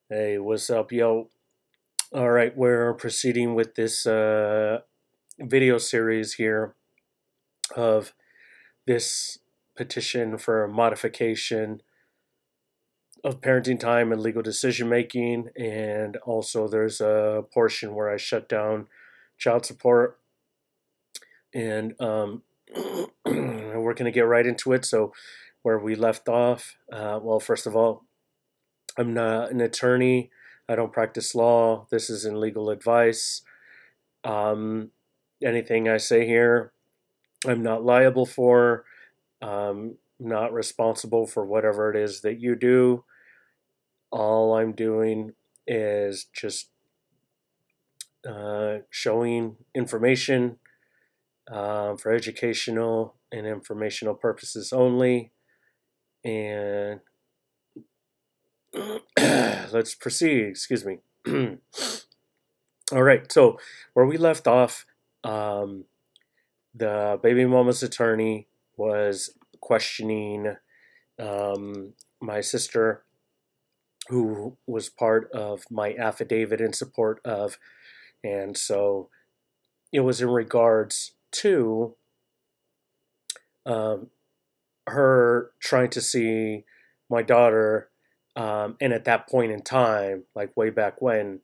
Hey, what's up, yo? All right, we're proceeding with this video series here of this petition for modification of parenting time and legal decision making. And also, there's a portion where I shut down child support. And we're going to get right into it. So, where we left off, well, first of all, I'm not an attorney. I don't practice law. This isn't legal advice. Um, Anything I say here, I'm not liable for. Not responsible for whatever it is that you do. All I'm doing is just showing information for educational and informational purposes only. And let's proceed. Excuse me. All right. So where we left off, the baby mama's attorney was questioning my sister, who was part of my affidavit in support of, and so it was in regards to her trying to see my daughter, and at that point in time, like way back when,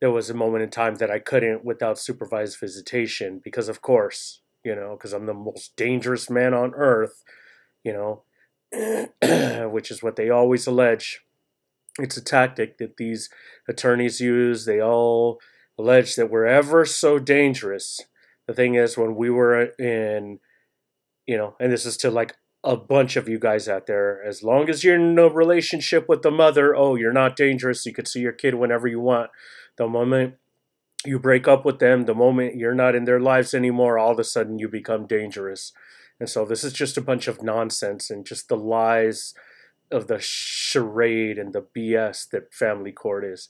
there was a moment in time that I couldn't without supervised visitation because, of course, because I'm the most dangerous man on earth, you know, which is what they always allege. It's a tactic that these attorneys use. They all allege that we're ever so dangerous. The thing is, when we were in, and this is to like a bunch of you guys out there, as long as you're in a relationship with the mother, oh, you're not dangerous. You could see your kid whenever you want. The moment you break up with them, the moment you're not in their lives anymore, all of a sudden you become dangerous. And so this is just a bunch of nonsense and just the lies of the charade and the BS that family court is.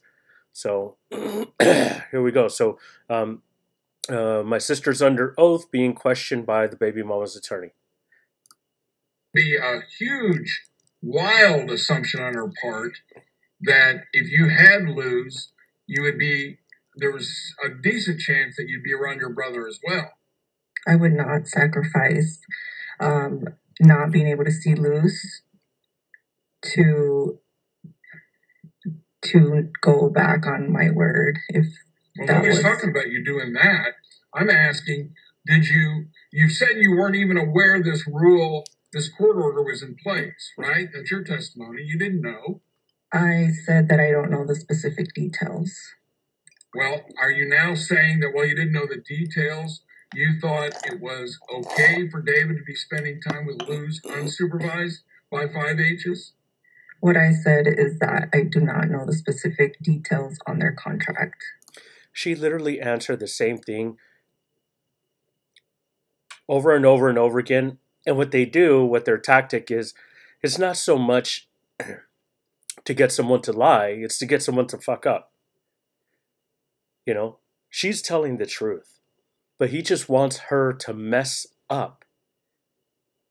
So here we go. So my sister's under oath being questioned by the baby mama's attorney. Be a huge, wild assumption on her part that if you had lose, there was a decent chance that you'd be around your brother as well. I would not sacrifice not being able to see Luz to go back on my word. If well, nobody's talking about you doing that. I'm asking, you said you weren't even aware this court order was in place, right? That's your testimony. You didn't know. I said that I don't know the specific details. Well, are you now saying that while you didn't know the details, you thought it was okay for David to be spending time with Luz unsupervised by 5Hs? What I said is that I do not know the specific details on their contract. She literally answered the same thing over and over and over again. And what they do, what their tactic is, it's not so much to get someone to lie, it's to get someone to fuck up. She's telling the truth, but he just wants her to mess up.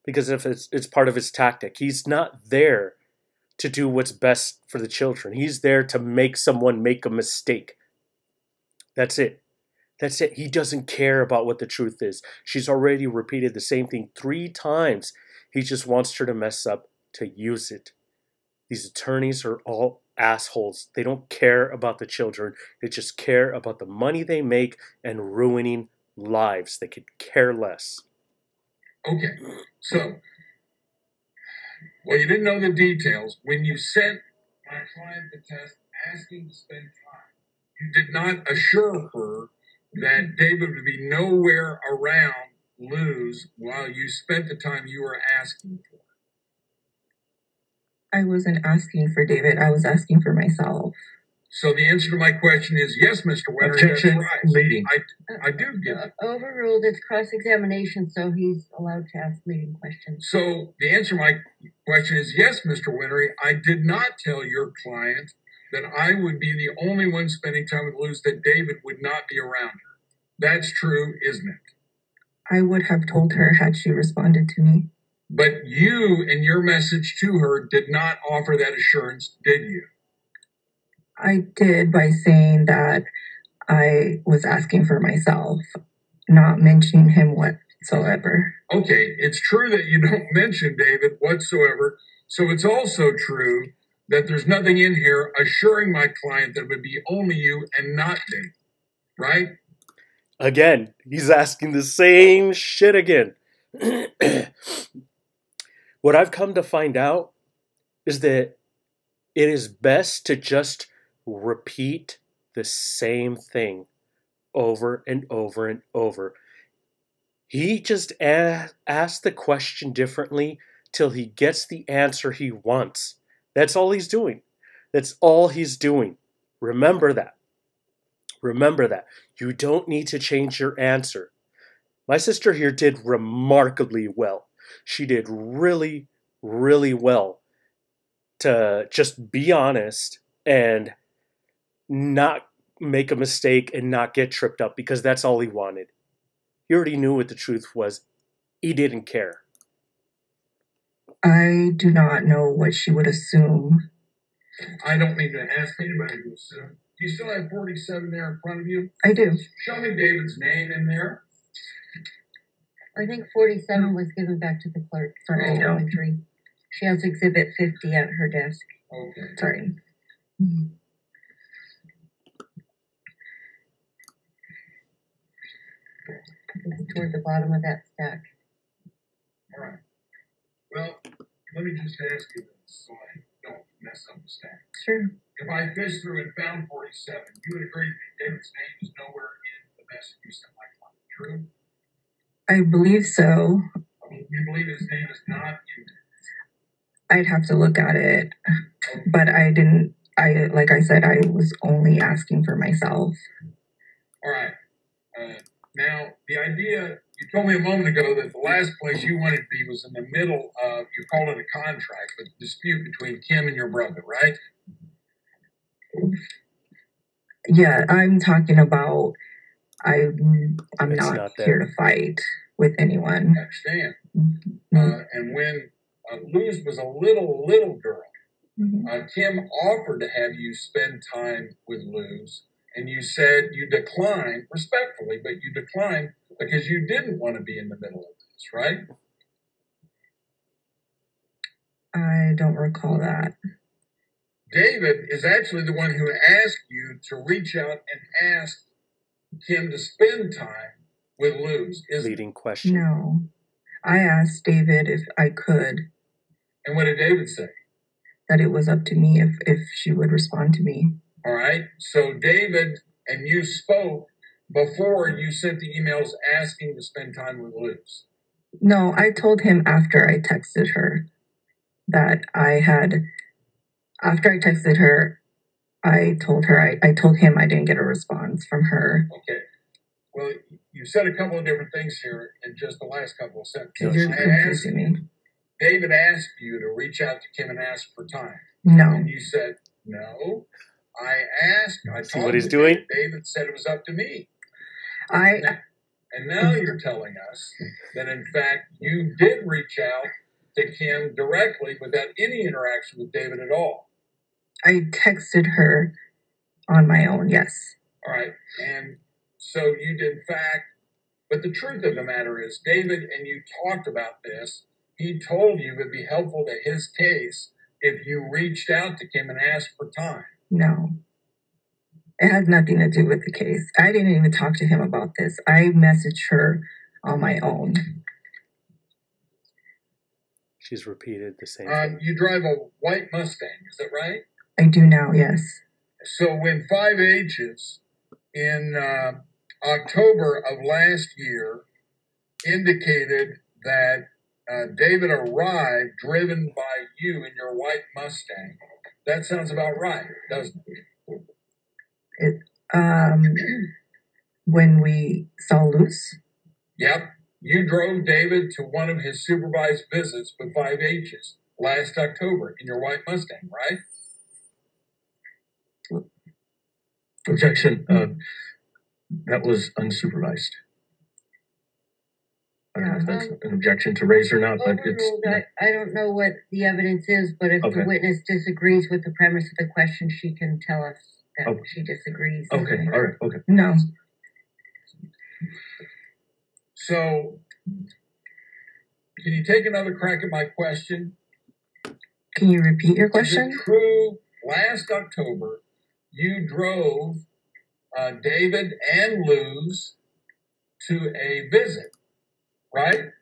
Because if it's part of his tactic, he's not there to do what's best for the children. He's there to make someone make a mistake. That's it. That's it. He doesn't care about what the truth is. She's already repeated the same thing 3 times. He just wants her to mess up to use it. These attorneys are all assholes. They don't care about the children. They just care about the money they make and ruining lives. They could care less. Okay, so, well, you didn't know the details. When you sent my client the test asking to spend time, you did not assure her that David would be nowhere around Luz while you spent the time you were asking for. I wasn't asking for David. I was asking for myself. So the answer to my question is yes, Mr. Winter. Objection, right. leading. I do get it. Overruled. It's cross-examination, so he's allowed to ask leading questions. So the answer to my question is yes, Mr. Wintery. I did not tell your client that I would be the only one spending time with Luz, that David would not be around her. That's true, isn't it? I would have told her had she responded to me. But you, in your message to her, did not offer that assurance, did you? I did by saying that I was asking for myself, not mentioning him whatsoever. Okay, it's true that you don't mention David whatsoever. So it's also true that there's nothing in here assuring my client that it would be only you and not David, right? Again, he's asking the same shit again. What I've come to find out is that it is best to just repeat the same thing over and over and over. He just asks the question differently till he gets the answer he wants. That's all he's doing. That's all he's doing. Remember that. Remember that. You don't need to change your answer. My sister here did remarkably well. She did really, really well to just be honest and not make a mistake and not get tripped up, because that's all he wanted. He already knew what the truth was. He didn't care. I do not know what she would assume. I don't need to ask anybody to assume. Do you still have 47 there in front of you? I do. Show me David's name in there. I think 47 was given back to the clerk for I know. entry. She has exhibit 50 at her desk. Okay. Sorry. Toward the bottom of that stack. All right. Well, let me just ask you this so I don't mess up the stack. Sure. If I fished through and found 47, you would agree that David's name is nowhere in the message you sent my client. True? I believe so. You believe his name is not in I'd have to look at it, but I didn't. Like I said, I was only asking for myself. All right. Now, the idea, you told me a moment ago that the last place you wanted to be was in the middle of, you called it a contract, but dispute between Kim and your brother, right? Yeah, I'm talking about. I'm It's not not here that. to fight with anyone. I understand. And when Luz was a little girl, Kim offered to have you spend time with Luz, and you said you declined, respectfully, but you declined because you didn't want to be in the middle of this, right? I don't recall that. David is actually the one who asked you to reach out and ask Kim to spend time with Luz. Leading question. No. I asked David if I could. And what did David say? That it was up to me if she would respond to me. All right. So David and you spoke before you sent the emails asking to spend time with Luz. No, I told him after I texted her that after I texted her, I told him I didn't get a response from her. Okay. Well, you said a couple of different things here in just the last couple of sentences. You're confusing me. David asked you to reach out to Kim and ask for time. No. And you said, no. I asked. I See what he's doing? David said it was up to me. And now you're telling us that, in fact, you did reach out to Kim directly without any interaction with David at all. I texted her on my own, yes. All right. And so you did, in fact, but the truth of the matter is, David and you talked about this. He told you it would be helpful to his case if you reached out to Kim and asked for time. No. It has nothing to do with the case. I didn't even talk to him about this. I messaged her on my own. She's repeated the same thing. You drive a white Mustang, is that right? I do now, yes. So when 5H's in October of last year indicated that David arrived driven by you in your white Mustang, that sounds about right, doesn't it? When we saw Luz? Yep. You drove David to one of his supervised visits with 5H's last October in your white Mustang, right? Objection. That was unsupervised. I don't know if that's an objection to raise or not, but it's. I don't know what the evidence is, but if the witness disagrees with the premise of the question, she can tell us that she disagrees. Okay, all right, okay. No. So, can you take another crack at my question? Can you repeat your question? Is it true, last October, you drove David and Luz to a visit, right?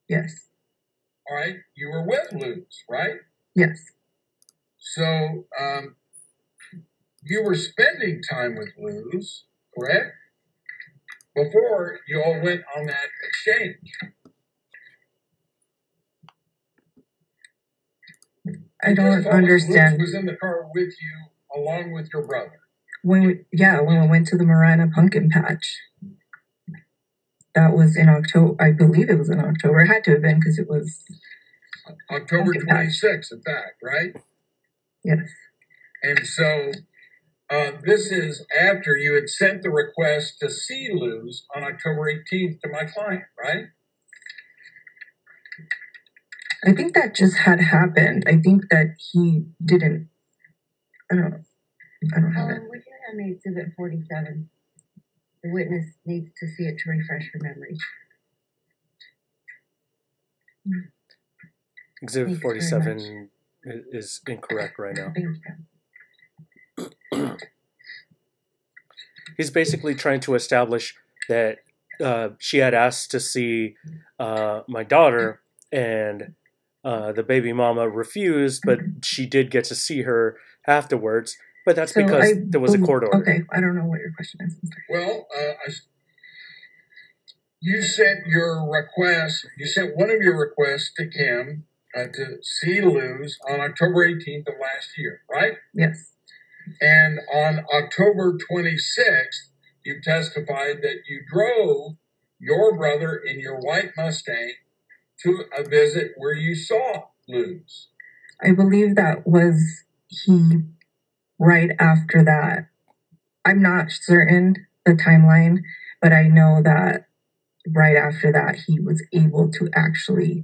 Yes. All right, you were with Luz, right? Yes. So, you were spending time with Luz, correct? Before you all went on that exchange. I don't understand. Luz was in the car with you along with your brother. When we went to the Marina Pumpkin Patch. That was in October. I believe it was in October. It had to have been because it was October 26th, in fact, right? Yes. And so this is after you had sent the request to see Luz on October 18th to my client, right? I think that just had happened. I think that he didn't. I don't have it. Would you hand me Exhibit 47? The witness needs to see it to refresh her memory. Exhibit 47 is incorrect right now. He's basically trying to establish that she had asked to see my daughter, and the baby mama refused, but she did get to see her afterwards. But that's because there was a court order. Okay, I don't know what your question is. Well, you sent your request. You sent one of your requests to Kim to see Luz on October 18th of last year, right? Yes. And on October 26th, you testified that you drove your brother in your white Mustang to a visit where you saw Luz. I believe that was he right after that. I'm not certain the timeline, but I know that right after that he was able to actually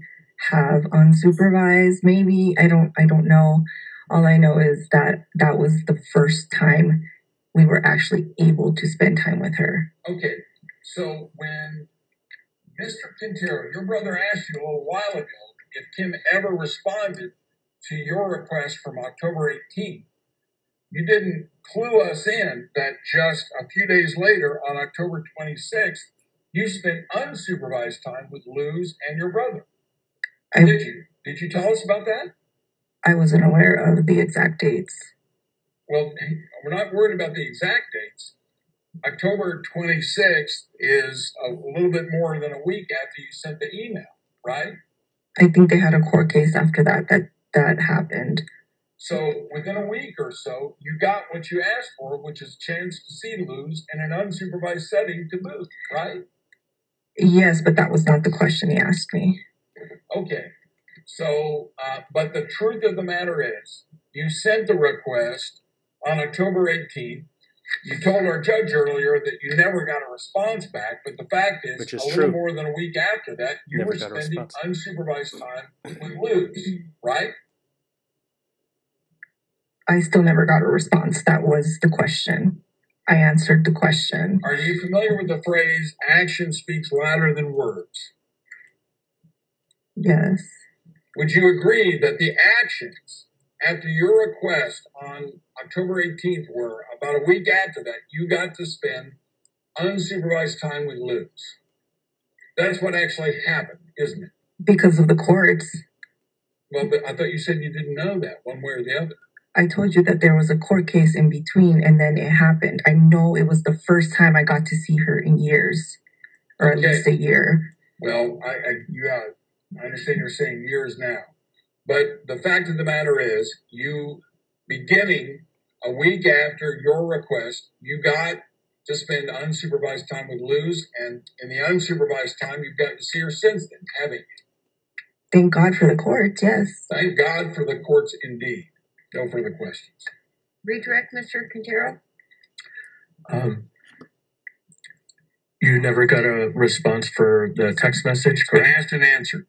have unsupervised. Maybe I don't know. All I know is that that was the first time we were actually able to spend time with her. Okay, so when Mr. Quintero, your brother, asked you a little while ago if Kim ever responded to your request from October 18th, you didn't clue us in that just a few days later, on October 26th, you spent unsupervised time with Luz and your brother. Did you? Did you tell us about that? I wasn't aware of the exact dates. Well, we're not worried about the exact dates. October 26th is a little bit more than a week after you sent the email, right? I think they had a court case after that happened. So within a week or so, you got what you asked for, which is a chance to see Luz in an unsupervised setting to boot, right? Yes, but that was not the question he asked me. Okay. So, but the truth of the matter is, you sent the request on October 18th. You told our judge earlier that you never got a response back, but the fact is, little more than a week after that, you were spending unsupervised time with Luz, right? I still never got a response. That was the question. I answered the question. Are you familiar with the phrase, action speaks louder than words? Yes. Would you agree that the actions after your request on October 18th were, about a week after that, you got to spend unsupervised time with Luz? That's what actually happened, isn't it? Because of the courts. Well, but I thought you said you didn't know that, one way or the other. I told you that there was a court case in between, and then it happened. I know it was the first time I got to see her in years, or at least a year. Well, I understand you're saying years now. But the fact of the matter is, you, beginning a week after your request, you got to spend unsupervised time with Luz, and in the unsupervised time, you've gotten to see her since then, haven't you? Thank God for the courts, yes. Thank God for the courts, indeed. No further questions. Redirect, Mr. Quintero? You never got a response for the text message, correct? Been asked and answered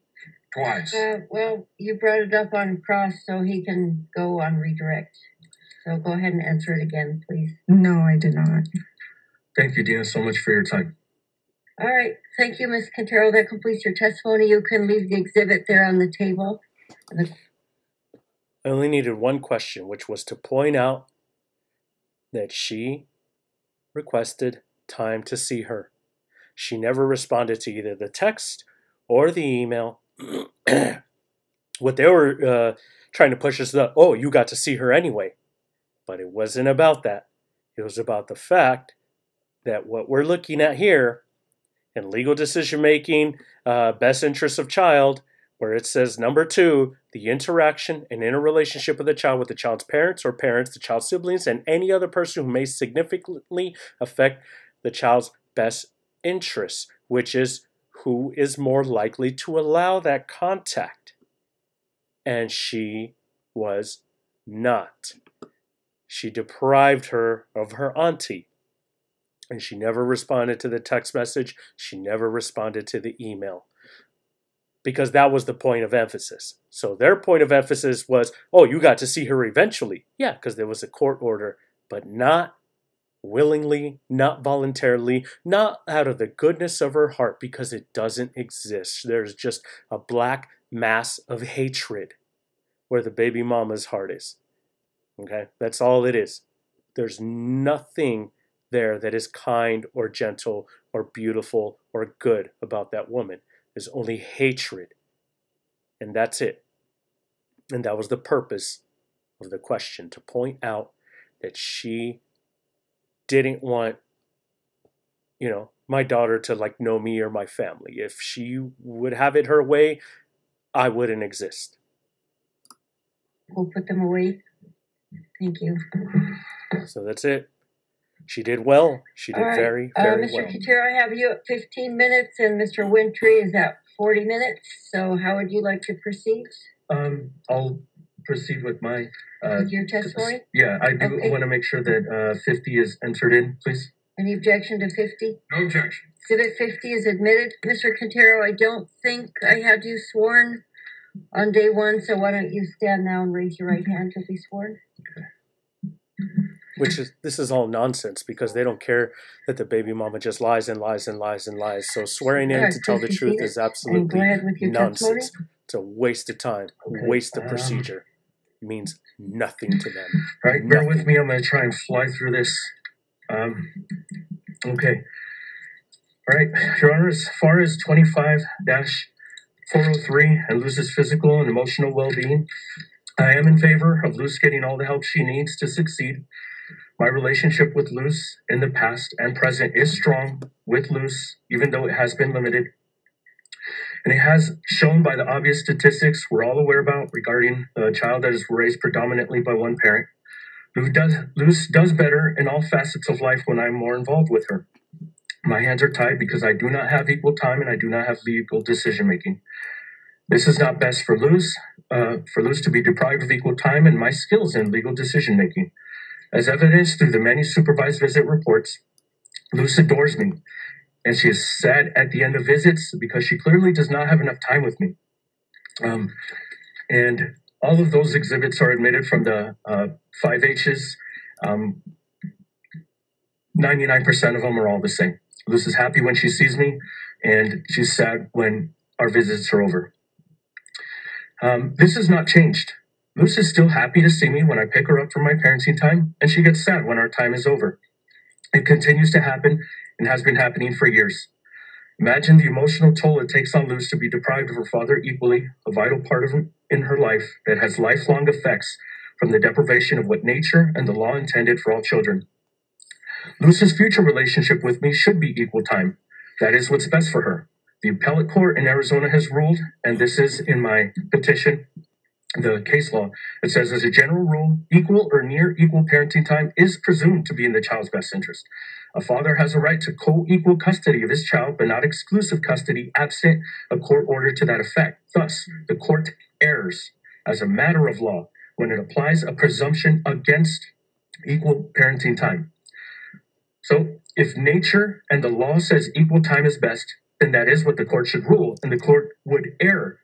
twice. Well, you brought it up on cross, so he can go on redirect. So go ahead and answer it again, please. No, I did not. Thank you, Dina, so much for your time. All right. Thank you, Ms. Quintero. That completes your testimony. You can leave the exhibit there on the table. I only needed one question, which was to point out that she requested time to see her. She never responded to either the text or the email. What they were trying to push is oh, you got to see her anyway. But it wasn't about that. It was about the fact that what we're looking at here in legal decision-making, best interest of child, where it says number 2, the interaction and interrelationship of the child with the child's parents or parents, the child's siblings, and any other person who may significantly affect the child's best interests, which is who is more likely to allow that contact. And she was not. She deprived her of her auntie. And she never responded to the text message. She never responded to the email. Because that was the point of emphasis. So their point of emphasis was, oh, you got to see her eventually. Yeah, because there was a court order, but not willingly, not voluntarily, not out of the goodness of her heart, because it doesn't exist. There's just a black mass of hatred where the baby mama's heart is. Okay, that's all it is. There's nothing there that is kind or gentle or beautiful or good about that woman. There's only hatred. And that's it. And that was the purpose of the question, to point out that she didn't want, my daughter to know me or my family. If she would have it her way, I wouldn't exist. We'll put them away. Thank you. So that's it. She did well. She did very, very well. Mr. Quintero, I have you at 15 minutes, and Mr. Wintry is at 40 minutes. So how would you like to proceed? I'll proceed with my... with your testimony? Yeah, I do want to make sure that 50 is entered in, please. Any objection to 50? No objection. Exhibit 50 is admitted. Mr. Quintero, I don't think I had you sworn on day 1, so why don't you stand now and raise your right hand to be sworn? Okay. This is all nonsense, because they don't care that the baby mama just lies and lies and lies and lies. So swearing in to tell the truth is absolutely nonsense. It's a waste of time, waste of procedure. It means nothing to them. All right, bear with me. I'm going to try and fly through this. Okay. All right, Your Honor, as far as 25-403 and Luz's physical and emotional well-being, I am in favor of Luz getting all the help she needs to succeed. My relationship with Luz in the past and present is strong with Luz, even though it has been limited. And it has shown by the obvious statistics we're all aware about regarding a child that is raised predominantly by one parent. Luz does better in all facets of life when I'm more involved with her. My hands are tied because I do not have equal time and I do not have legal decision-making. This is not best for Luz to be deprived of equal time and my skills in legal decision-making. As evidenced through the many supervised visit reports, Luz adores me, and she is sad at the end of visits because she clearly does not have enough time with me. And all of those exhibits are admitted from the 5H's. 99% of them are all the same. Luz is happy when she sees me, and she's sad when our visits are over. This has not changed. Luz is still happy to see me when I pick her up from my parenting time, and she gets sad when our time is over. It continues to happen and has been happening for years. Imagine the emotional toll it takes on Luz to be deprived of her father equally, a vital part in her life that has lifelong effects from the deprivation of what nature and the law intended for all children. Luz's future relationship with me should be equal time. That is what's best for her. The appellate court in Arizona has ruled, and this is in my petition, the case law. It says, as a general rule, equal or near equal parenting time is presumed to be in the child's best interest. A father has a right to co-equal custody of his child, but not exclusive custody absent a court order to that effect. Thus, the court errs as a matter of law when it applies a presumption against equal parenting time. So, If nature and the law says equal time is best, then that is what the court should rule, and the court would err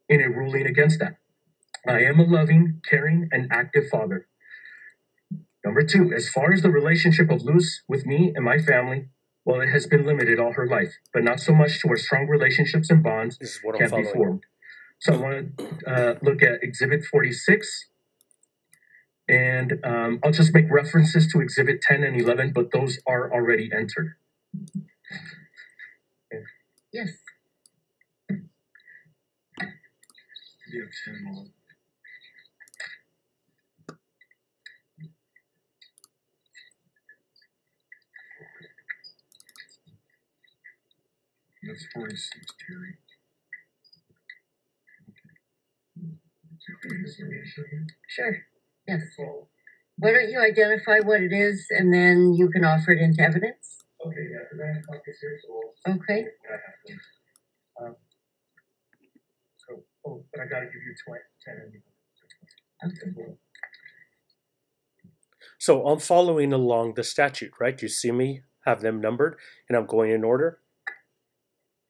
in a ruling against that. I am a loving, caring, and active father. Number two, as far as the relationship of Luz with me and my family, well, it has been limited all her life, but not so much to where strong relationships and bonds can be formed. So I want to look at Exhibit 46, and I'll just make references to Exhibit 10 and 11, but those are already entered. Yes. You have 10 more. That's 46, Terry. Sure. Yes. Why don't you identify what it is, and then you can offer it into evidence? Okay, yeah, because I have copies here, so... Okay. But I gotta give you 10 and Okay. So I'm following along the statute, right? You see me have them numbered, and I'm going in order,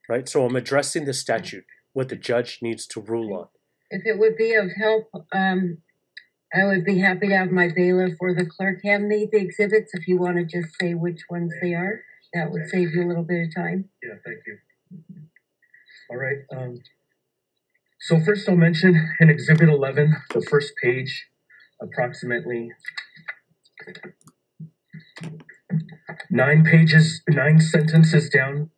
right? So I'm addressing the statute, what the judge needs to rule on. If it would be of help, I would be happy to have my bailiff or the clerk hand me the exhibits if you want to just say which ones they are. That would save you a little bit of time. Yeah, thank you. All right. So first I'll mention in Exhibit 11, the first page, approximately 9 sentences down.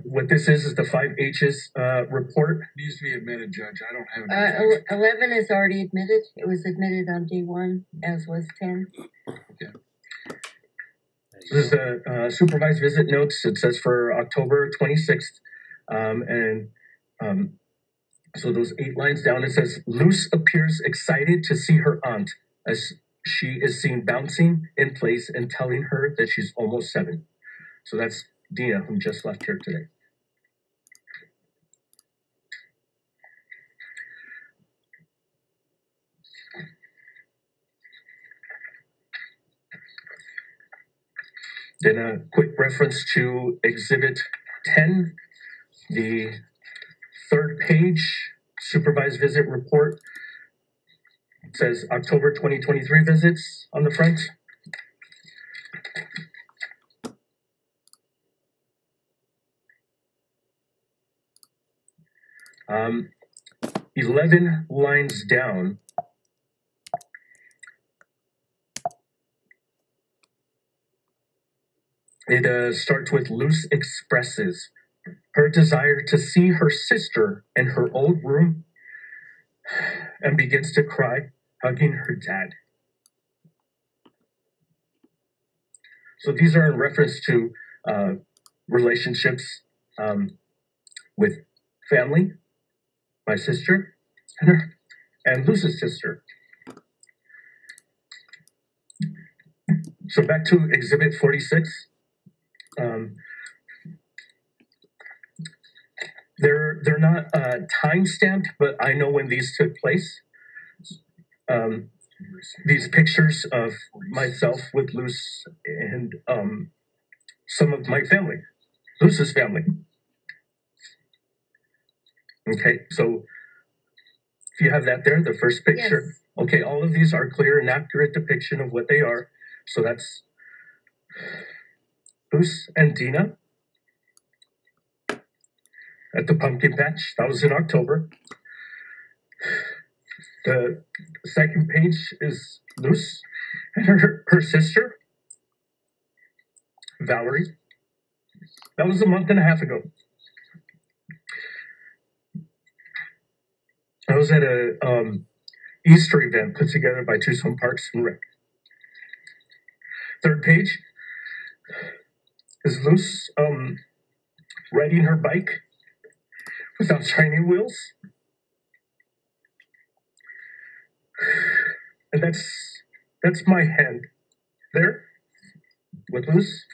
What this is the 5 H's report. Needs to be admitted, Judge. I don't have an 11 is already admitted. It was admitted on day 1, as was 10. Okay. This is the supervised visit notes. It says for October 26th. So those 8 lines down, it says, Luz appears excited to see her aunt as she is seen bouncing in place and telling her that she's almost 7. So that's Dina, who just left here today. Then a quick reference to Exhibit 10, the 3rd page, supervised visit report. It says October 2023 visits on the front. Um, 11 lines down, it starts with Luz expresses her desire to see her sister in her old room and begins to cry, hugging her dad. So these are in reference to relationships with family, my sister, and Luz's sister. So back to Exhibit 46. They're not time stamped, but I know when these took place. These pictures of myself with Luz and some of my family, Luz's family. Okay, so if you have that there, the first picture. Yes. Okay, all of these are clear and accurate depiction of what they are. So that's Luz and Dina at the pumpkin patch. That was in October. The second page is Luz and her sister, Valerie. That was a month and a half ago. I was at a Easter event put together by Tucson Parks and Rec. Third page is Luz riding her bike without training wheels. And that's my hand there with Luz.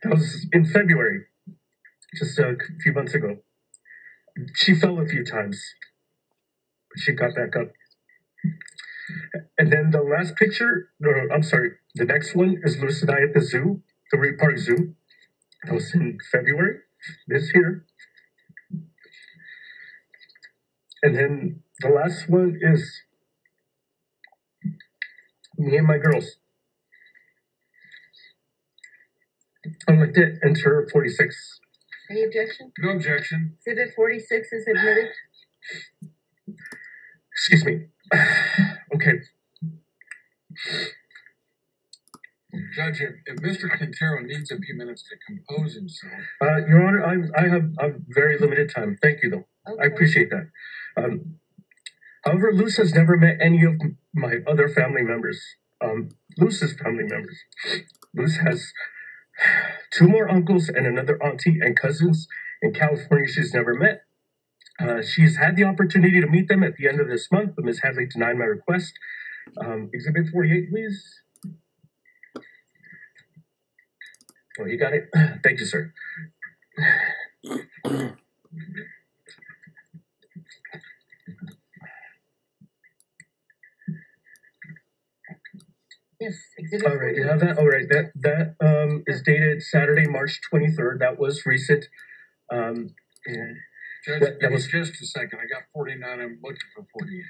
That was in February, just a few months ago. She fell a few times, but she got back up. And then the last picture, no, I'm sorry, the next one is Luz and I at the zoo, the Reed Park Zoo. That was in February, this year. And then the last one is me and my girls. I'd like to enter 46. Any objection? No objection. Exhibit 46 is admitted. Excuse me. Okay. Judge, if Mr. Quintero needs a few minutes to compose himself. Your Honor, I have very limited time. Thank you, though. Okay. I appreciate that. However, Luz has never met any of my other family members. Luz's family members. Luz has 2 more uncles and another auntie and cousins in California she's never met. She's had the opportunity to meet them at the end of this month, but Ms. Hadley denied my request. Exhibit 48, please. Oh, you got it? Thank you, sir. Yes, exhibit All right, you 48. have that? All right, that is dated Saturday, March 23rd. That was recent. And Judge, that was just a second. I got 49. I'm looking for 48.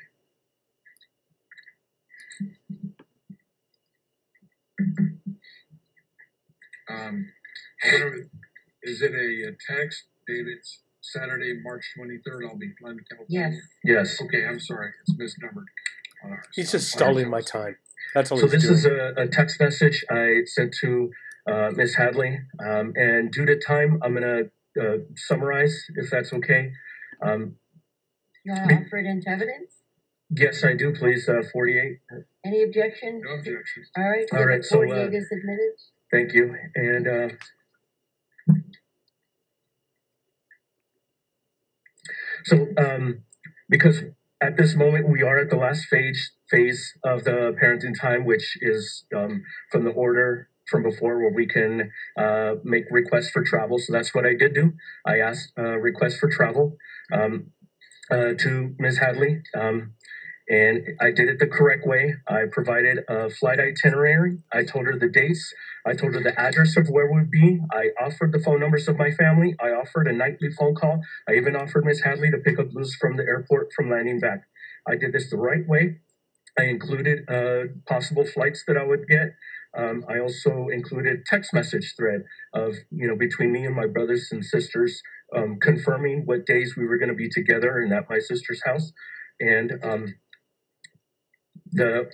Is it a text dated Saturday, March 23rd? I'll be flying to California. Yes. yes. Okay, I'm sorry. It's misnumbered. He's just stalling my time. That's all So he's this doing. is a text message I sent to Ms. Hadley, and due to time, I'm gonna summarize if that's okay. You want to offer it into evidence? Yes, I do, please. 48. Any objection? No objection. All right, All right, exhibit so, 48 is admitted. Thank you. And so, because at this moment we are at the last phase of the parenting time, which is from the order from before where we can make requests for travel. So that's what I did do. I asked requests for travel to Ms. Hadley. And I did it the correct way. I provided a flight itinerary. I told her the dates. I told her the address of where we'd be. I offered the phone numbers of my family. I offered a nightly phone call. I even offered Miss Hadley to pick up Luz from the airport from landing back. I did this the right way. I included possible flights that I would get. I also included text message thread of, between me and my brothers and sisters, confirming what days we were going to be together and at my sister's house. And the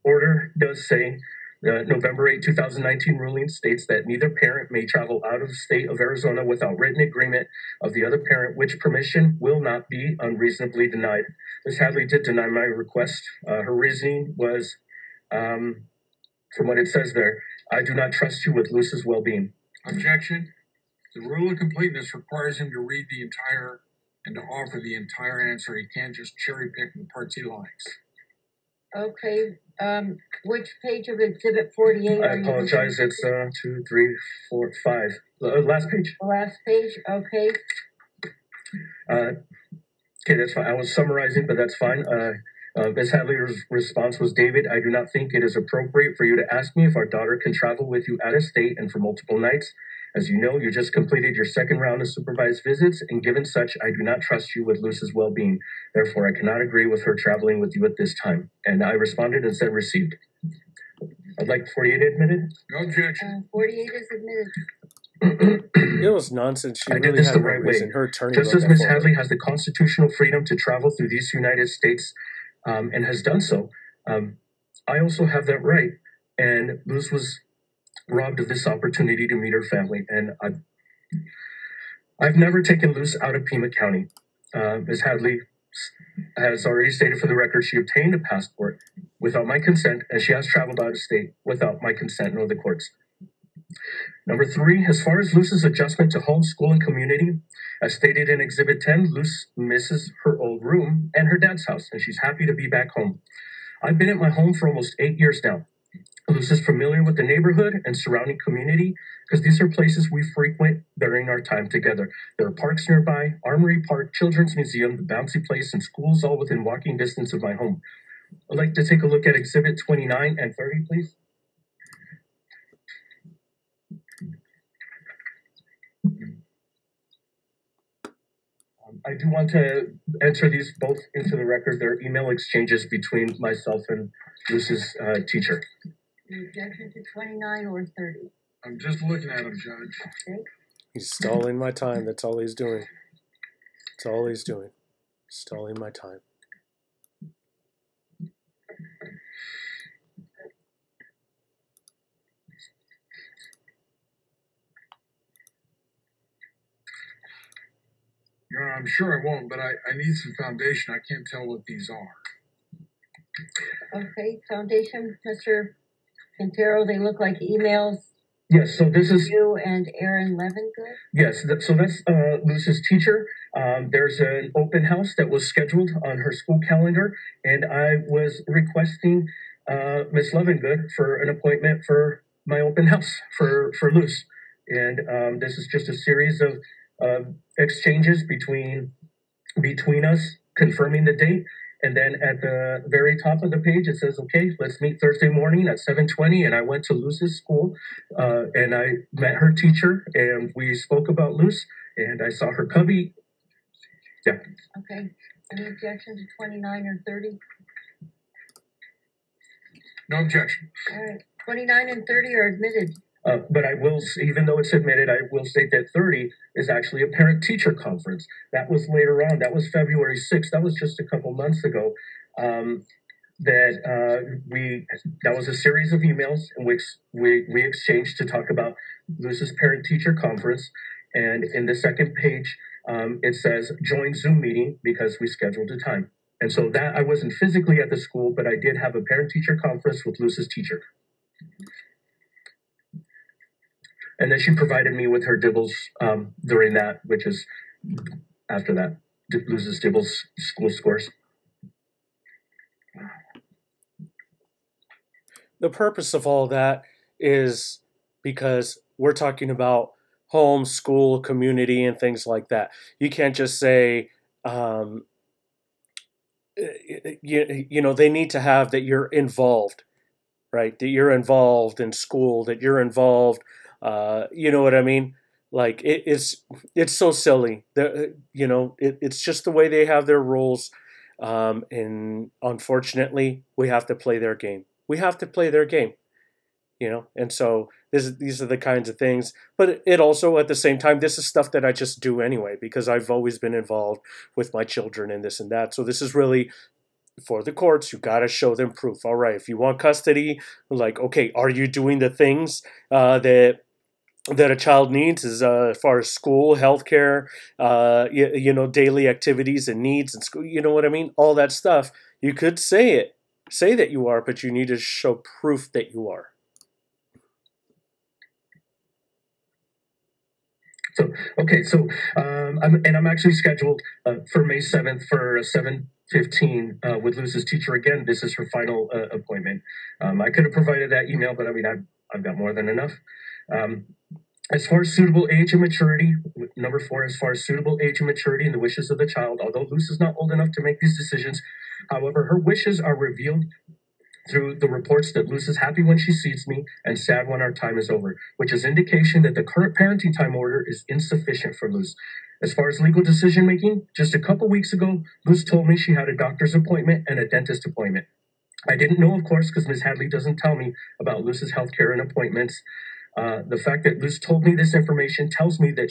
order does say the November 8, 2019 ruling states that neither parent may travel out of the state of Arizona without written agreement of the other parent, which permission will not be unreasonably denied. Ms. Hadley did deny my request. Her reasoning was, from what it says there, I do not trust you with Luz's well-being. Objection. The rule of completeness requires him to read the entire and to offer the entire answer. He can't just cherry pick the parts he likes. Okay, which page of exhibit 48 I are you apologize. referring It's to? 2, 3, 4, 5. Last page. The last page, okay. Okay, that's fine. I was summarizing, but that's fine. Ms. Hadley's response was, David, I do not think it is appropriate for you to ask me if our daughter can travel with you out of state and for multiple nights. As you know, you just completed your second round of supervised visits, and given such, I do not trust you with Luz's well-being. Therefore, I cannot agree with her traveling with you at this time. And I responded and said received. I'd like 48 admitted. No objection. 48 is admitted. It was nonsense. She I did really this had the no right way. reason. Her attorney Just wrote as that Ms. for her. Hadley has the constitutional freedom to travel through these United States and has done so, I also have that right. And Luz was robbed of this opportunity to meet her family. And I've never taken Luz out of Pima County. Ms. Hadley has already stated for the record she obtained a passport without my consent, and she has traveled out of state without my consent nor the court's. Number 3, as far as Luz's adjustment to home, school, and community, as stated in Exhibit 10, Luz misses her old room and her dad's house, and she's happy to be back home. I've been at my home for almost 8 years now. Luz is familiar with the neighborhood and surrounding community because these are places we frequent during our time together. There are parks nearby, Armory Park, Children's Museum, the Bouncy Place, and schools all within walking distance of my home. I'd like to take a look at Exhibit 29 and 30, please. I do want to enter these both into the record. They're email exchanges between myself and Luz's teacher. Objection to 29 or 30? I'm just looking at him, Judge. Okay. He's stalling my time. That's all he's doing. That's all he's doing. Stalling my time. Your Honor, I'm sure I won't, but I need some foundation. I can't tell what these are. Okay, foundation, Mr. Quintero, they look like emails. Yes, so this is you and Aaron Levengood? Yes, so that's Luz's teacher. There's an open house that was scheduled on her school calendar, and I was requesting Miss Levengood for an appointment for my open house for Luz. And this is just a series of exchanges between us, confirming the date. And then at the very top of the page, it says, okay, let's meet Thursday morning at 7:20. And I went to Luz's school and I met her teacher and we spoke about Luz and I saw her cubby. Yeah. Okay. Any objection to 29 or 30? No objection. All right. 29 and 30 are admitted. But I will, even though it's admitted, I will state that 30 is actually a parent-teacher conference. That was later on. That was February 6th. That was just a couple months ago. That was a series of emails in which we exchanged to talk about Luz's parent-teacher conference. And in the second page, it says, join Zoom meeting because we scheduled a time. And so that I wasn't physically at the school, but I did have a parent-teacher conference with Luz's teacher. And then she provided me with her dibbles during that, which is after that, Luz's dibbles school scores. The purpose of all that is because we're talking about home, school, community, and things like that. You can't just say, you know, they need to have that you're involved, right? That you're involved in school, that you're involved. You know what I mean? Like it's so silly. You know, it's just the way they have their rules, and unfortunately, we have to play their game. We have to play their game, you know. And so these are the kinds of things. But it also, at the same time, this is stuff that I just do anyway because I've always been involved with my children and this and that. So this is really for the courts. You got to show them proof. All right, if you want custody, like, okay, are you doing the things that a child needs as far as school, healthcare, you know, daily activities and needs and school, you know what I mean? All that stuff. You could say that you are, but you need to show proof that you are. So, okay, so I'm actually scheduled for May 7th for 7:15 with Luz's teacher again. This is her final appointment. I could have provided that email, but I mean, I've got more than enough. As far as suitable age and maturity, number 4, as far as suitable age and maturity and the wishes of the child, although Luz is not old enough to make these decisions, however, her wishes are revealed through the reports that Luz is happy when she sees me and sad when our time is over, which is indication that the current parenting time order is insufficient for Luz. As far as legal decision making, just a couple weeks ago, Luz told me she had a doctor's appointment and a dentist appointment. I didn't know, of course, because Ms. Hadley doesn't tell me about Luz's healthcare and appointments. The fact that Luz told me this information tells me that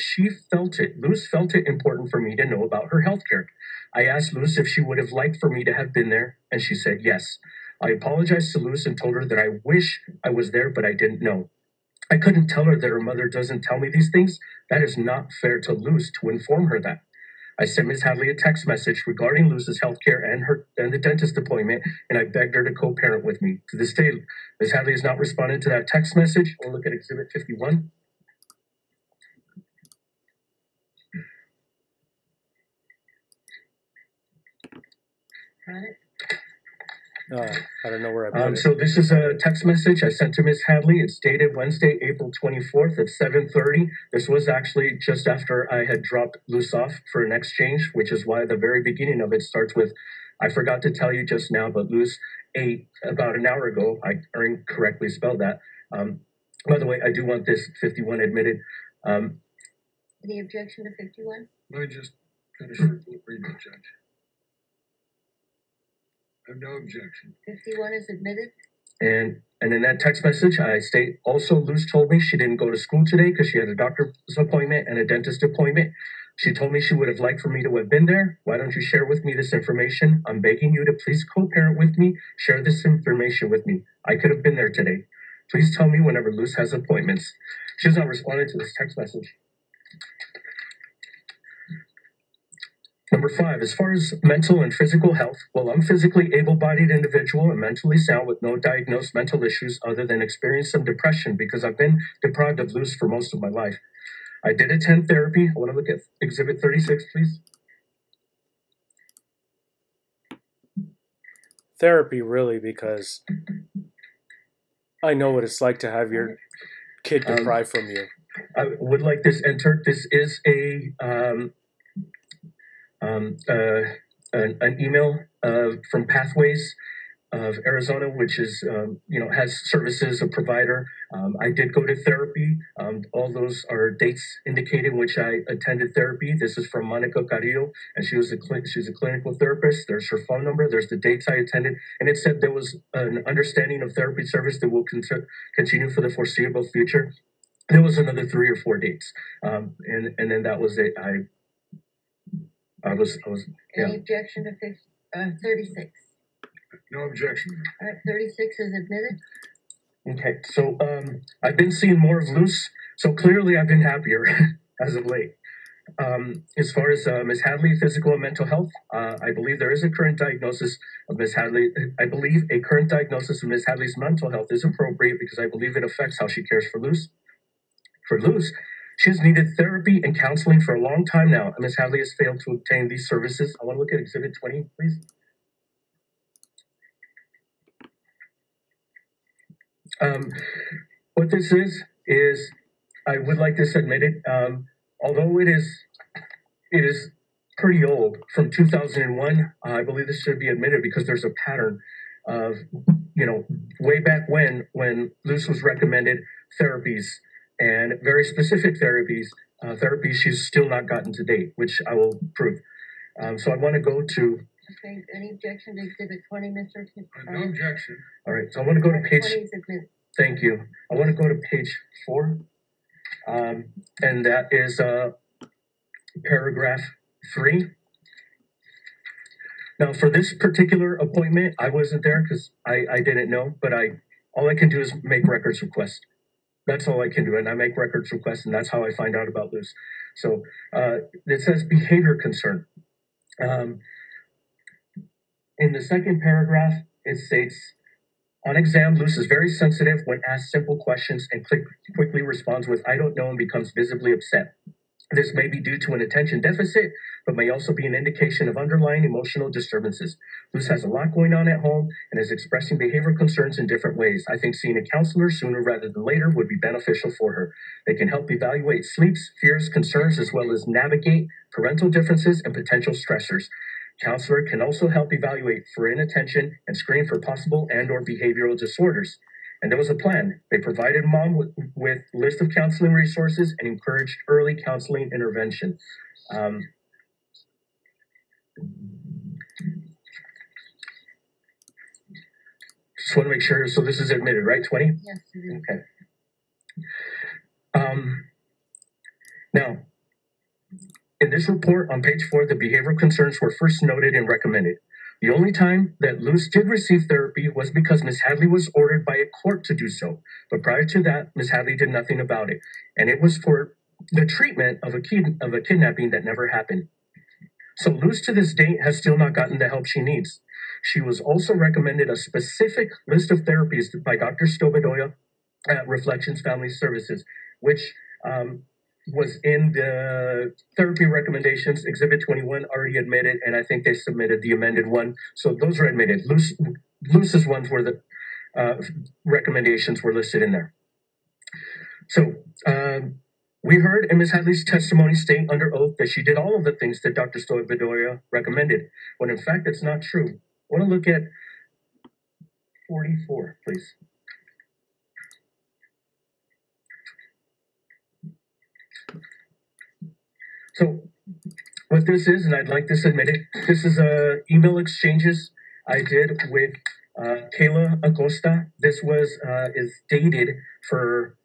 Luz felt it important for me to know about her healthcare. I asked Luz if she would have liked for me to have been there, and she said yes. I apologized to Luz and told her that I wish I was there, but I didn't know. I couldn't tell her that her mother doesn't tell me these things. That is not fair to Luz to inform her that. I sent Ms. Hadley a text message regarding Luz's healthcare and the dentist appointment, and I begged her to co-parent with me. To this day, Ms. Hadley has not responded to that text message. Or look at Exhibit 51. Got it? I don't know where I put it. So this is a text message I sent to Ms. Hadley. It's dated Wednesday, April 24th at 7:30. This was actually just after I had dropped Luz off for an exchange, which is why the very beginning of it starts with I forgot to tell you just now, but Luz ate about an hour ago. I incorrectly spelled that. By the way, I do want this 51 admitted. Any objection to 51? Let me just finish reading it, Judge. I have no objection. 51 is admitted. And in that text message, I state, also, Luz told me she didn't go to school today because she had a doctor's appointment and a dentist appointment. She told me she would have liked for me to have been there. Why don't you share with me this information? I'm begging you to please co-parent with me. Share this information with me. I could have been there today. Please tell me whenever Luz has appointments. She's not responding to this text message. Number 5, as far as mental and physical health, well, I'm physically able-bodied individual and mentally sound with no diagnosed mental issues other than experience some depression because I've been deprived of Luz for most of my life. I did attend therapy. I want to look at Exhibit 36, please. Therapy, really, because I know what it's like to have your kid deprived from you. I would like this entered. This is an email from Pathways of Arizona, which is, has services, a provider. I did go to therapy. All those are dates indicating which I attended therapy. This is from Monica Carrillo, and she's a clinical therapist. There's her phone number. There's the dates I attended, and it said there was an understanding of therapy service that will continue for the foreseeable future. There was another 3 or 4 dates, and then that was it. I was yeah. Any objection to 36? No objection. All right, 36 is admitted. Okay, so I've been seeing more of Luz, so clearly I've been happier as of late. As far as Ms. Hadley, physical and mental health, I believe there is a current diagnosis of Ms. Hadley. I believe a current diagnosis of Ms. Hadley's mental health is appropriate because I believe it affects how she cares for Luz. For Luz, she has needed therapy and counseling for a long time now, and Ms. Hadley has failed to obtain these services. I want to look at Exhibit 20, please. What this is I would like this admitted, although it is pretty old, from 2001, I believe this should be admitted because there's a pattern of, way back when Luz was recommended therapies and very specific therapies she's still not gotten to date, which I will prove. So I want to go to... Okay, any objection to Exhibit 20, Mr. No objection. All right, so I want to go to page... 20 is admitted. Thank you. I want to go to page 4, and that is paragraph 3. Now, for this particular appointment, I wasn't there because I didn't know, but all I can do is make records requests. That's all I can do, and I make records requests, and that's how I find out about Luz. So it says behavior concern. In the second paragraph, it states, on exam, Luz is very sensitive when asked simple questions and quickly responds with, I don't know, and becomes visibly upset. This may be due to an attention deficit, but may also be an indication of underlying emotional disturbances. Luz has a lot going on at home and is expressing behavioral concerns in different ways. I think seeing a counselor sooner rather than later would be beneficial for her. They can help evaluate sleeps, fears, concerns, as well as navigate parental differences and potential stressors. Counselor can also help evaluate for inattention and screen for possible and/or behavioral disorders. And there was a plan. They provided mom with list of counseling resources and encouraged early counseling intervention. Just want to make sure. So this is admitted, right? 20? Yes, it is. Okay. Now, in this report on page 4, the behavioral concerns were first noted and recommended. The only time that Luz did receive therapy was because Ms. Hadley was ordered by a court to do so. But prior to that, Ms. Hadley did nothing about it. And it was for the treatment of a kidnapping that never happened. So Luz to this date has still not gotten the help she needs. She was also recommended a specific list of therapies by Dr. Stobedoya at Reflections Family Services, which was in the therapy recommendations. Exhibit 21 already admitted, and I think they submitted the amended one. So those are admitted. Luz's ones were the recommendations were listed in there. So We heard in Ms. Hadley's testimony state under oath that she did all of the things that Dr. Stoic Bedoya recommended, when in fact it's not true. I want to look at 44, please. So what this is, and I'd like this admitted, this is email exchanges I did with Kayla Acosta. This was is dated for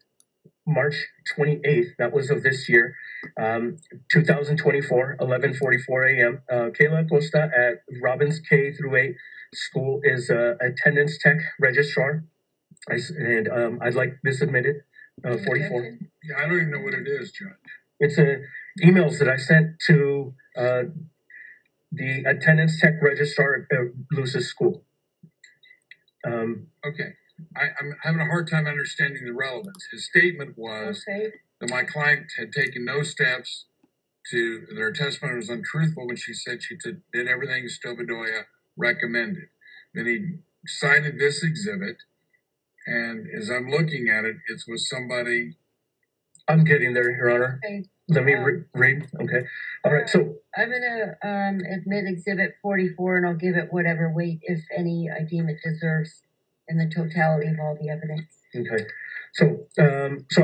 March 28th, that was of this year, 2024, 11:44 a.m. Kayla Acosta at Robbins K through 8 school is attendance tech registrar. I'd like this admitted, 44. Yeah, I don't even know what it is, Judge. It's emails that I sent to the attendance tech registrar at Luce's school. Okay. I'm having a hard time understanding the relevance. His statement was that my client had taken no steps to, their testimony was untruthful when she said she did everything Stobedoya recommended. Then he cited this exhibit, and as I'm looking at it, it's with somebody. I'm getting there, Your Honor. Okay. Let me read. Okay. All right. So I'm gonna admit exhibit 44, and I'll give it whatever weight, if any, I deem it deserves in the totality of all the evidence. Okay. So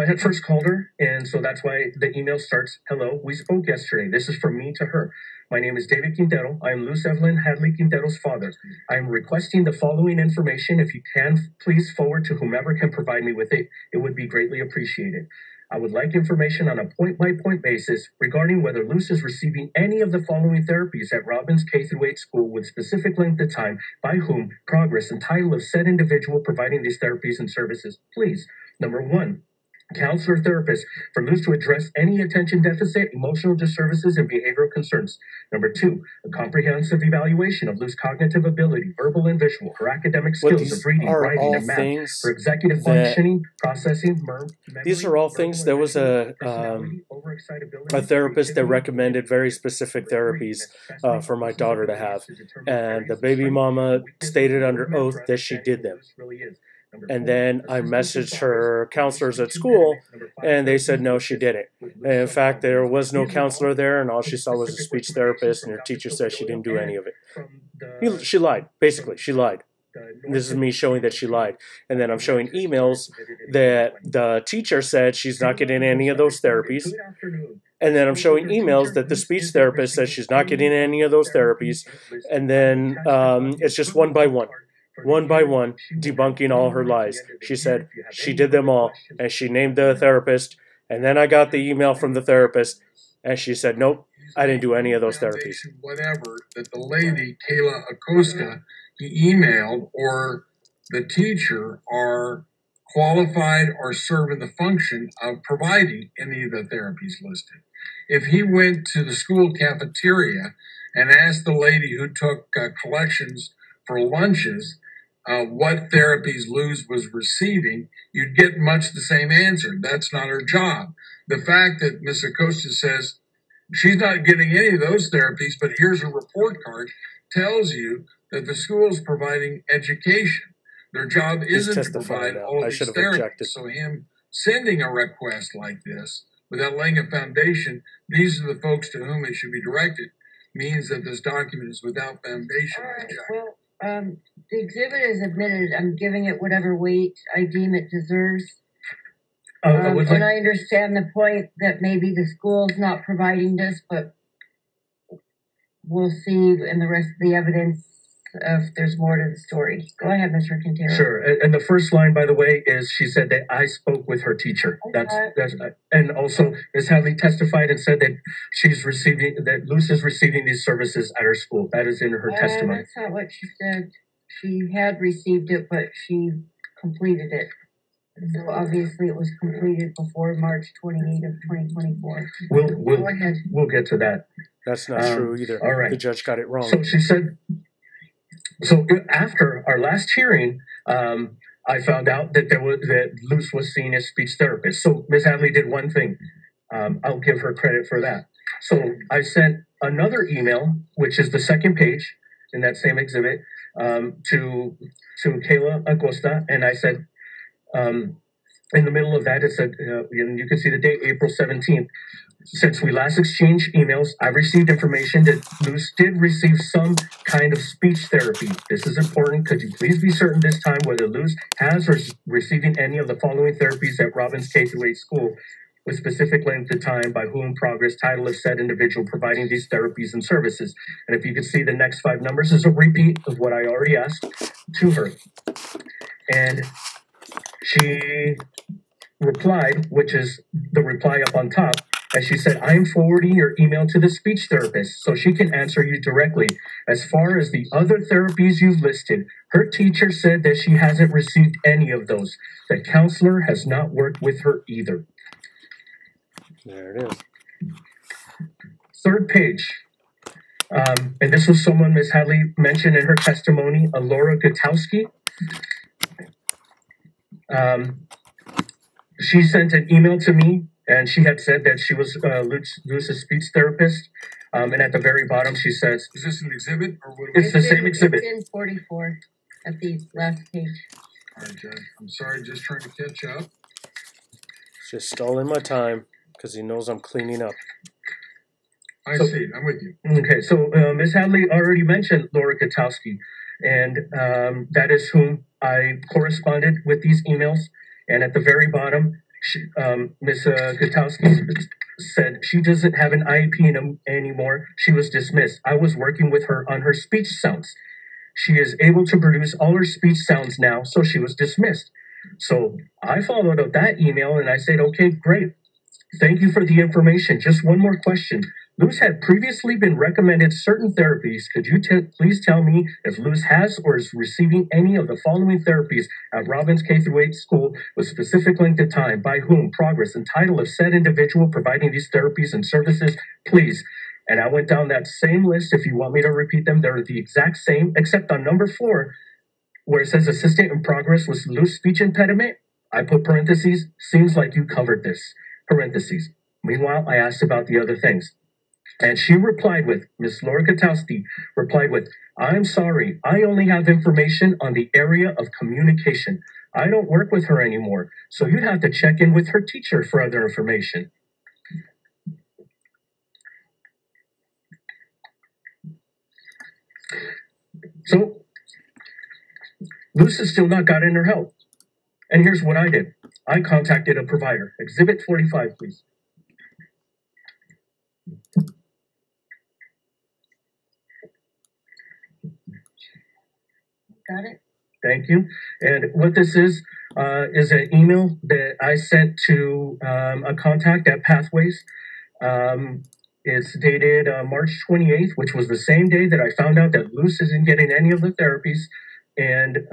I had first called her, and so that's why the email starts, "Hello, we spoke yesterday. This is from me to her. My name is David Quintero. I am Luz Evelyn Hadley Quintero's father. I am requesting the following information. If you can, please forward to whomever can provide me with it. It would be greatly appreciated. I would like information on a point-by-point basis regarding whether Luz is receiving any of the following therapies at Robbins K-8 school with specific length of time, by whom, progress, and title of said individual providing these therapies and services. Please. Number 1, counselor therapist for Luz to address any attention deficit, emotional disturbances, and behavioral concerns. Number 2, a comprehensive evaluation of Luz's cognitive ability, verbal and visual, her academic skills of reading, writing, and math, her executive functioning, processing, memory. These are all things. There was a therapist that recommended very specific therapies for my daughter to have, and the baby mama stated under oath that she did them. And then I messaged her counselors at school, and they said no, she didn't. And in fact, there was no counselor there, and all she saw was a speech therapist, and her teacher said she didn't do any of it. She lied. Basically, she lied. And this is me showing that she lied. And then I'm showing emails that the teacher said she's not getting any of those therapies. And then I'm showing emails that the speech therapist says she's not getting any of those therapies. And then it's just one by one, debunking all her lies. She said she did them all, and she named the therapist. And then I got the email from the therapist, and she said, nope, I didn't do any of those therapies. Whatever, that the lady, Kayla Acosta, he emailed, or the teacher are qualified or serve in the function of providing any of the therapies listed. If he went to the school cafeteria and asked the lady who took collections for lunches what therapies Luz was receiving, you'd get much the same answer. That's not her job. The fact that Ms. Acosta says she's not getting any of those therapies, but here's a report card, tells you that the school is providing education. Their job isn't to provide all of these therapies. So him sending a request like this without laying a foundation, these are the folks to whom it should be directed, means that this document is without foundation. All right, well, the exhibit is admitted. I'm giving it whatever weight I deem it deserves. And I understand the point that maybe the school's not providing this, but we'll see in the rest of the evidence if there's more to the story. Go ahead, Mr. Quintero. Sure. And the first line, by the way, is she said that I spoke with her teacher. That's and also Ms. Hadley testified and said that that Luz is receiving these services at her school. That is in her testimony. That's not what she said. She had received it, but she completed it. So obviously it was completed before March 28th of 2024. Go ahead. We'll get to that. That's not true either. All right. The judge got it wrong. So she said, so after our last hearing, I found out that Luz was seeing a speech therapist. So Ms. Hadley did one thing. I'll give her credit for that. So I sent another email, which is the second page in that same exhibit, to Kayla Acosta, and I said, in the middle of that, it said, and you can see the date, April 17th. Since we last exchanged emails, I've received information that Luz did receive some kind of speech therapy. This is important. Could you please be certain this time whether Luz has or is receiving any of the following therapies at Robbins K-8 school, with specific length of time, by whom, progress, title of said individual providing these therapies and services. And if you could see the next 5 numbers is a repeat of what I already asked to her. And she replied, which is the reply up on top, and she said, I'm forwarding your email to the speech therapist so she can answer you directly. As far as the other therapies you've listed, her teacher said that she hasn't received any of those. The counselor has not worked with her either. There it is. Third page. And this was someone Ms. Hadley mentioned in her testimony, Laura Gutowski. She sent an email to me, and she had said that she was Luz's speech therapist. And at the very bottom, she says, "Is this an exhibit or what?" It's the same exhibit. It's in 44 at the last page. All right, Judge. I'm sorry, just trying to catch up. Just stalling my time because he knows I'm cleaning up. I see. I'm with you. Okay, so Ms. Hadley already mentioned Laura Gutowski, and that is whom I corresponded with these emails. And at the very bottom, Ms. Gutowski said she doesn't have an IEP anymore. She was dismissed. I was working with her on her speech sounds. She is able to produce all her speech sounds now, so she was dismissed. So I followed up that email and I said, okay, great. Thank you for the information. Just one more question. Luz had previously been recommended certain therapies. Could you please tell me if Luz has or is receiving any of the following therapies at Robbins K-8 school with specific length of time, by whom, progress, and title of said individual providing these therapies and services, please. And I went down that same list. If you want me to repeat them, they're the exact same, except on number 4, where it says assistant in progress with Luz speech impediment, I put parentheses, seems like you covered this, parentheses. Meanwhile, I asked about the other things. And she replied with, Ms. Laura Gutowski replied with, I'm sorry, I only have information on the area of communication. I don't work with her anymore, so you'd have to check in with her teacher for other information. So, Luz has still not gotten her help. And here's what I did. I contacted a provider. Exhibit 45, please. Got it? Thank you. And what this is an email that I sent to a contact at Pathways. It's dated March 28th, which was the same day that I found out that Luz isn't getting any of the therapies. And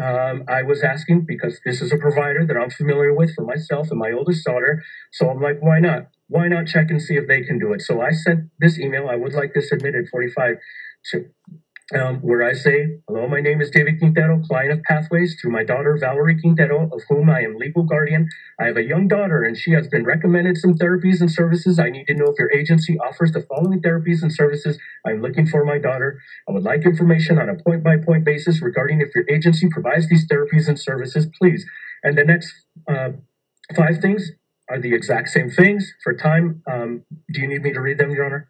I was asking, because this is a provider that I'm familiar with for myself and my oldest daughter. So I'm like, why not? Why not check and see if they can do it? So I sent this email. I would like this submitted 45 to where I say, hello, my name is David Quintero, client of Pathways, to my daughter, Valerie Quintero, of whom I am legal guardian. I have a young daughter, and she has been recommended some therapies and services. I need to know if your agency offers the following therapies and services. I'm looking for my daughter. I would like information on a point-by-point basis regarding if your agency provides these therapies and services, please. And the next 5 things are the exact same things. For time, do you need me to read them, Your Honor?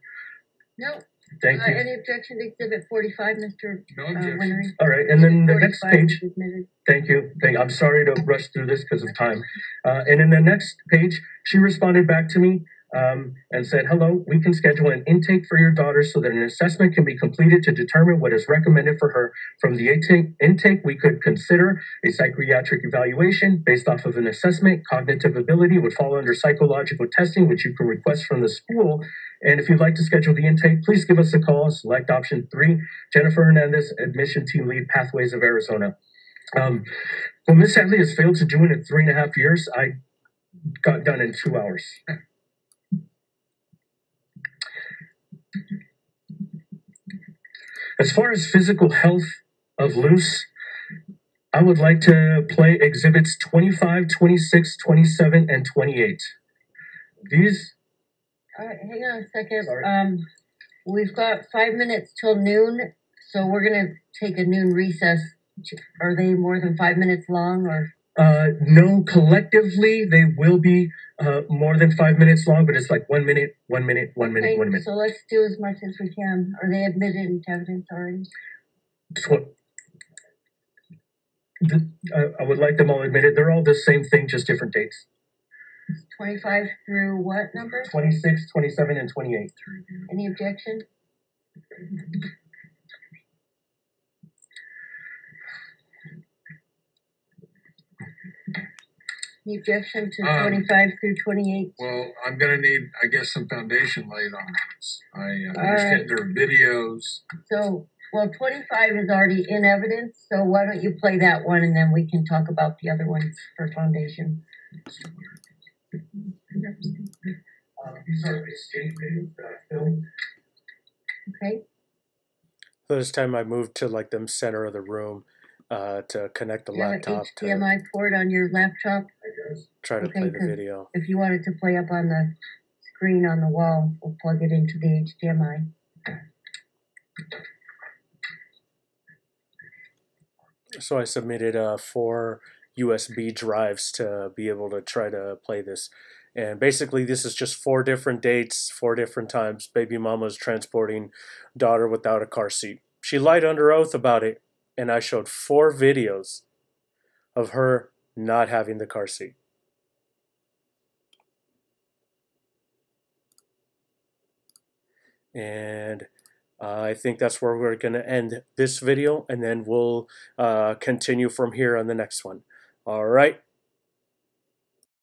No. Thank you. Any objection to Exhibit 45, Mr. No objection. All right, and then the next page. Submitted. Thank you. I'm sorry to rush through this because of time. And in the next page, she responded back to me and said, hello, we can schedule an intake for your daughter so that an assessment can be completed to determine what is recommended for her. From the intake, we could consider a psychiatric evaluation based off of an assessment. Cognitive ability would fall under psychological testing, which you can request from the school. And if you'd like to schedule the intake, please give us a call. Select option 3, Jennifer Hernandez, admission team lead, Pathways of Arizona. Well, Ms. Hadley has failed to do it in 3.5 years. I got done in 2 hours. As far as physical health of Luz, I would like to play exhibits 25, 26, 27, and 28. These... Hang on a second. We've got 5 minutes till noon, so we're going to take a noon recess. Are they more than 5 minutes long, or? No, collectively they will be more than 5 minutes long, but it's like 1 minute, 1 minute, 1 minute, Okay, 1 minute. so let's do as much as we can. Are they admitted into evidence already? I would like them all admitted. They're all the same thing, just different dates. 25 through what number? 26, 27, and 28. Any objection? Any objection to 25 through 28? Well, I'm going to need, I guess, some foundation laid on this. I understand there are videos. So, well, 25 is already in evidence, so why don't you play that one and then we can talk about the other ones for foundation. These are escape videos that I filmed. Okay. So this time I moved to like the center of the room to connect the laptop to HDMI port on your laptop. Try to play the video. If you wanted to play up on the screen on the wall, we'll plug it into the HDMI. So I submitted 4 USB drives to be able to try to play this. And basically this is just 4 different dates, 4 different times. Baby mama's transporting daughter without a car seat. She lied under oath about it. And I showed 4 videos of her not having the car seat. And I think that's where we're going to end this video, and then we'll continue from here on the next one. All right.